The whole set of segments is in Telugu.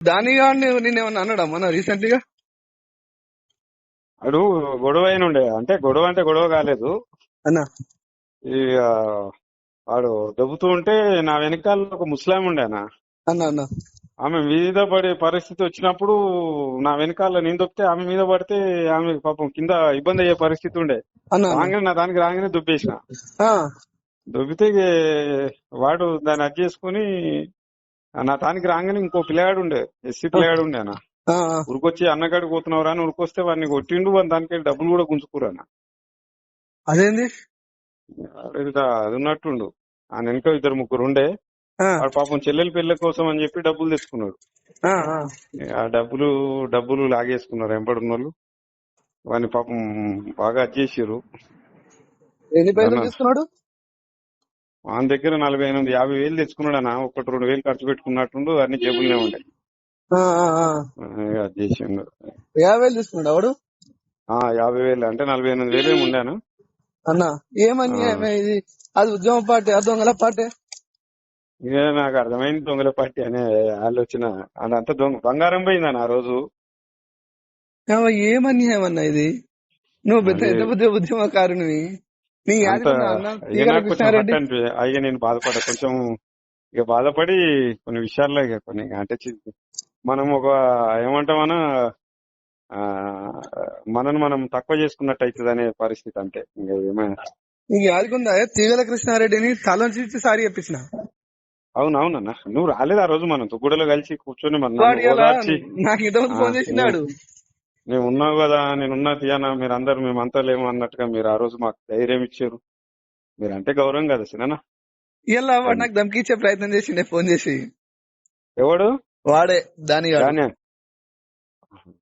దాని గాడిని నేనేమన్నా అన్నాడా మన రీసెంట్ గా? అడు గొడవ అయిన ఉండే, అంటే గొడవ కాలేదు. అన్నా ఈ వాడు దొబ్బుతూ ఉంటే నా వెనకాల ఒక ముస్లాం ఉండే అన్న. అన్నా అన్నా ఆమె మీద పడే పరిస్థితి వచ్చినప్పుడు నా వెనకాల నేను దొబ్బితే ఆమె మీద పడితే ఆమె పాపం కింద ఇబ్బంది అయ్యే పరిస్థితి ఉండే. అన్నా అన్నా రాగానే నా దానికి రాగానే దుబ్బేసిన. ఆ, దొబ్బితే వాడు దాన్ని అది చేసుకుని నా దానికి రాగానే ఇంకో పిల్లగాడు ఉండే, ఎస్సీ పిల్లగాడు ఉండే అన్న. ఆ, ఉరికొచ్చి అన్నగాడికి పోతున్నావురా అని ఉరికొస్తే వాడిని కొట్టిండు. వాని దానికి డబ్బులు కూడా గుంజుకురానా. అదేంది? అది ఉన్నట్టుండు. ఆయన వెనక ఇద్దరు ముగ్గురు ఉండే. ఆ, వాడు పాపం చెల్లెల పెళ్లి కోసం అని చెప్పి డబ్బులు తెచ్చుకున్నాడు. ఆ, ఆ. ఆ డబ్బులు లాగేసుకున్నారు ఎంపడున్న వాళ్ళు. వాడిని పాపం బాగా చేసిర్రు. ఎన్ని పైసలు తీసుకున్నాడు? వాని దగ్గర 48,000-50,000 తెచ్చుకున్నాడు అన్న. 1-2 వేలు ఖర్చు పెట్టుకున్నట్టుండు. అన్ని జేబులనే ఉండే. ఆ, ఆ, ఆ. అది చేసిండు. 50,000 తీసుకున్నాడు వాడు? 50,000 అంటే 48,000 ఏమి ఉండేనా అన్నా ఏమని ఇది? అది ఉద్యమ పార్టీ, అది దొంగల పార్టీ. ఇక నాకు అర్థమైంది దొంగల పార్టీ అనే ఆలోచన. అదంతా బంగారం పోయిందన్న ఆ రోజు. ఏమని ఏమన్నా ఇది? నువ్వు పెద్ద అది ఎంత పెద్ద ఉద్యమకారునివి. నీ అంత యాదికున్నా అన్న ఇక తీగల నాకు కొంచెం హట్ కృష్ణారెడ్డి? అయ్యా నేను బాధపడ్డా కొంచెం. ఇక బాధపడి కొన్ని విషయాల్లో ఇక కొన్ని అంటే మనం ఒక ఏమంటామన్నా మనం తక్కువ చేసుకున్నట్టు అవుతుంది అనే పరిస్థితి. అంతే ఇంకా ఏమైనా. నీకు యాదికుందా తీగల కృష్ణారెడ్డిని తలంచి సారి చెప్పించిన? అవునవునన్నా, నువ్వు రాలేదు ఆ రోజు. మనం తుగ్గుడలో కలిసి కూర్చొని వాడు ఇలా ఓదార్చి నాకు ఇంతకుముందు ఫోన్ చేసినాడు. నేను ఉన్నావు కదా, నేనున్నా తీయనా, మీరందరూ మేమంతా లేము అన్నట్టుగా మీరు ఆ రోజు మాకు ధైర్యం ఇచ్చారు. మీరంటే గౌరవం కదా సినా. ఇలా వాడు నాకు ధమ్కిచ్చే ప్రయత్నం చేసిండే ఫోన్ చేసి. ఎవడు? వాడే దానిగాడు. దాని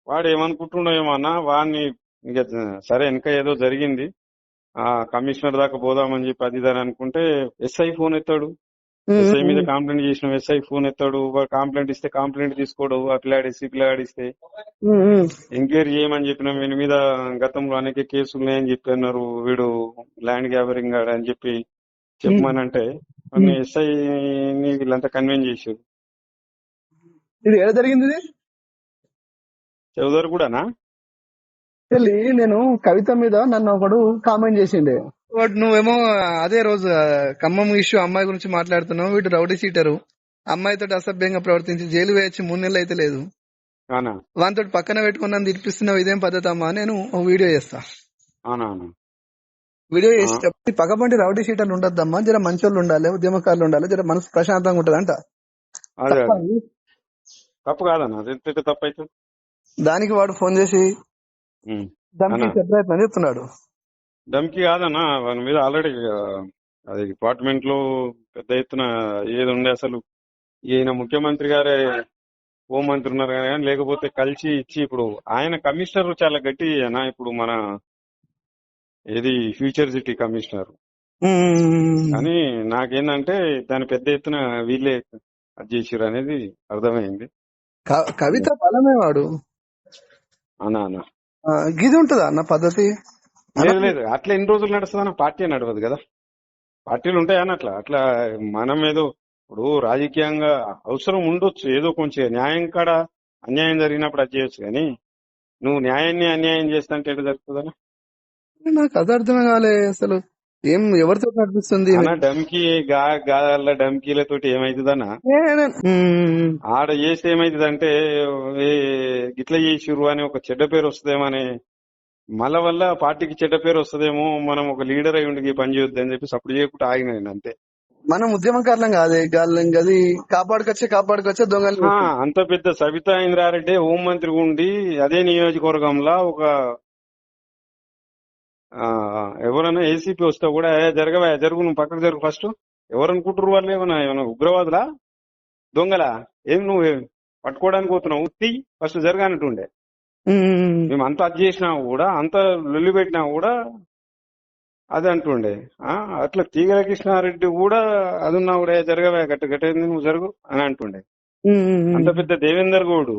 వాడు ఏమనుకుంటున్నావు ఏమన్నా వాడిని. ఇంకా సరే వెనక ఏదో జరిగింది, కమిషనర్ దాకా పోదామని చెప్పి అది ఇదని అనుకుంటే ఎస్ఐ ఫోన్ ఎత్తాడు. ఎస్ఐ మీద కంప్లైంట్ చేసిన ఎస్ఐ ఫోన్ ఎత్తాడు. వాడు కంప్లైంట్ ఇస్తే కంప్లైంట్ తీసుకోడు. ఆ పిల్లాడిస్తే ఎంక్వైరీ చేయమని చెప్పిన వీని మీద గతంలో అనేక కేసులు ఉన్నాయని చెప్పి అన్నారు. వీడు ల్యాండ్ గ్యాబరింగ్ అని చెప్పి చెప్పమనంటే అన్ని ఎస్ఐని వీళ్ళంతా కన్విన్స్ చేశారు. ఇది ఎలా జరిగింది? చౌదరి కూడానా? నేను కవిత మీద నన్ను ఒకడు కామెంట్ చేసిండే. వాడు నువ్వేమో అదే రోజు ఖమ్మం ఇష్యూ అమ్మాయి గురించి మాట్లాడుతున్నావు, వీడు రౌడీ సీటరు, అమ్మాయితో అసభ్యంగా ప్రవర్తించి జైలు వేయచ్చి 3 నెలలు అయితే లేదు, వానితో పక్కన పెట్టుకుని నన్ను తినిపిస్తున్నావు, ఇదేం పద్ధతి అమ్మా? నేను ఒక వీడియో చేస్తా. వీడియో చేసి చెప్పి పక్కపంటి రౌడీ సీటర్లు ఉండద్దమ్మా, జర మంచోళ్ళు ఉండాలి, ఉద్యమకారులు ఉండాలి, జర మనసు ప్రశాంతంగా ఉంటదంట. తప్పు కాదన్నా, తప్పైతే దానికి వాడు ఫోన్ చేసి ధమ్కి ప్రయత్నం చేస్తున్నాడు. ధమ్కి కాదన్నా, వాని మీద ఆల్రెడీ అది డిపార్ట్మెంట్ లో పెద్ద ఎత్తున ఏది ఉండే. అసలు ఈయన ముఖ్యమంత్రి గారే హోంమంత్రి ఉన్నారు కానీ లేకపోతే కలిసి ఇచ్చి, ఇప్పుడు ఆయన కమిషనర్ చాలా గట్టి అన్నా. ఇప్పుడు మన ఏది ఫ్యూచర్ సిటీ కమిషనర్. కానీ నాకేందంటే దాని పెద్ద ఎత్తున వీళ్ళే అది చేసిరు అనేది అర్థమైంది. కవిత బలమే వాడు అన్నా. గిది ఉంటుందా అన్న పద్ధతి? లేదు, అట్లా ఎన్ని రోజులు నడుస్తుందన్న? పార్టీ నడవదు కదా, పార్టీలు ఉంటాయని అట్లా మనం ఏదో ఇప్పుడు రాజకీయంగా అవసరం ఉండొచ్చు, ఏదో కొంచెం న్యాయం కాడ అన్యాయం జరిగినప్పుడు అది చేయొచ్చు. కానీ నువ్వు న్యాయాన్ని అన్యాయం చేస్తుంటే ఎటు జరుగుతుందన్నా? నాకు అది అర్థం కాలే అసలు. ఏం ఎవరితో నడిపిస్తుంది? డమ్కీ గాల డమ్కీలతోటి ఏమైతుందన్నా? ఆడ చేస్తే ఏమైతుందంటే గిట్లా చేసిర్రు అని ఒక చెడ్డ పేరు వస్తుందేమని, మళ్ళా వల్ల పార్టీకి చెడ్డ పేరు వస్తుందేమో, మనం ఒక లీడర్ అయి ఉండి పని చేయొద్దు అని చెప్పి సపోర్ట్ చేయకుండా ఆగినాను అంతే. మనం ఉద్యమకారులం కాదే, అది కాపాడుకొచ్చే దొంగలు. అంత పెద్ద సబితా ఇంద్రారెడ్డి హోంమంత్రి ఉండి అదే నియోజకవర్గంలో ఒక ఎవరైనా ఏసీపీ వస్తే కూడా జరుగు నువ్వు పక్కకు జరుగు ఫస్ట్. ఎవరు అనుకుంటారు వాళ్ళు? ఏమన్నా ఉగ్రవాదులా, దొంగలా? ఏం నువ్వు పట్టుకోవడానికి పోతున్నావు? ఫస్ట్ జరగానంటుండే. మేము అంత అది చేసినా కూడా, అంత లొల్లి పెట్టినా కూడా అది అంటుండే. అట్లా తీగల కృష్ణారెడ్డి కూడా అది ఉన్నా కూడా జరగవే గట్టేంది నువ్వు జరుగు అని అంటుండే. అంత పెద్ద దేవేందర్ గౌడు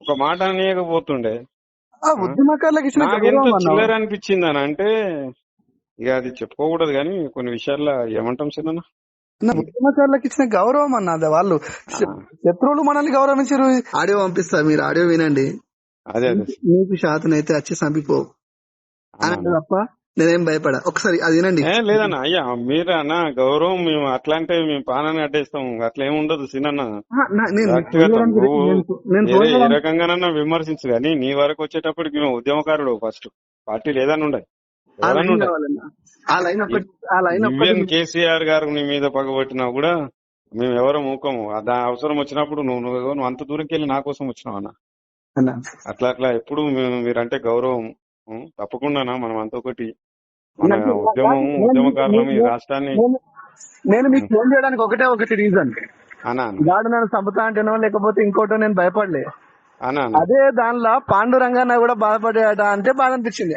ఒక మాట అనేయకపోతుండే. నాకెంత చిల్లర అనిపించింది అని అంటే, ఇక అది చెప్పుకోకూడదు కానీ కొన్ని విషయాల్లో ఏమంటాం సిన్న. నా ఉద్యమకారులకు ఇచ్చిన గౌరవం అన్న అది. వాళ్ళు శత్రువులు మనల్ని గౌరవించారు. ఆడియో పంపిస్తా, మీరు ఆడియో వినండి. అదే నీకు శాతనైతే వచ్చి చంపిపో అని తప్ప నేనేం భయపడా. ఒకసారి అది వినండి. లేదన్నా అయ్యా, మీరు అన్న గౌరవం మేము అట్లా అంటే మేము పానాన్ని అడ్డేస్తాం, అట్లా ఏమి ఉండదు సినన్న. ఏ రకంగానన్నా విమర్శించు కానీ నీ వరకు వచ్చేటప్పటికి మేము ఉద్యమకారుడు ఫస్ట్, పార్టీ లేదని ఉండే కేసీఆర్ గారు నీ మీద పగబట్టినా కూడా మేము ఎవరో మూకము. అవసరం వచ్చినప్పుడు నువ్వు అంత దూరంకి వెళ్ళి నా కోసం వచ్చినావు అన్న. అట్లా ఎప్పుడు మీరంటే గౌరవం తప్పకుండా మనం అంత ఒకటి మన ఉద్యమకారులం ఈ రాష్ట్రాన్ని. నేను మీకు ఫోన్ చేయడానికి ఒకటి రీజన్, గాడు నన్ను చంపుతా అంటేనో లేకపోతే ఇంకోటో నేను భయపడలే. అదే దానిలో పాండురంగన్న కూడా బాధపడ్డా అంటే బాధ అనిపించింది.